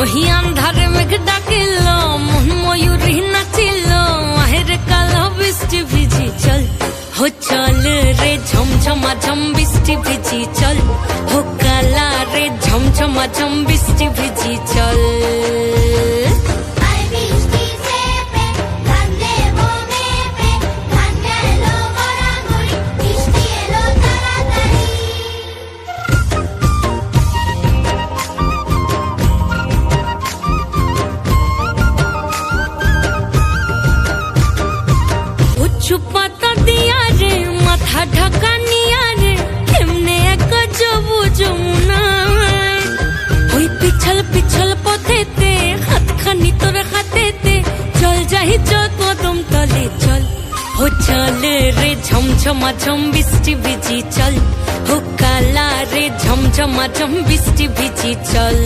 ওহি আন্ধারে মেঘ ডাকিল মন ময়ূরী নাচিল আহের কালো বৃষ্টি ভিজি চল হো চল রে ঝমঝমা ঝম বৃষ্টি ভিজি চল হো কালা রে ঝমঝমা ঝম বৃষ্টি ভিজি চল পাতা দিয়া রে মাথা ঢাকা নিয়া রে কেমনে এক যাবো যমুনায় ওই পিছল পিছল পথেতে হাতখানি তোর হাতেতে চল যাই চল কদম তলে চল হো চল রে ঝমঝমা ঝম বৃষ্টি ভিজি চল হো কালা রে ঝমঝমা ঝম বৃষ্টি ভিজি চল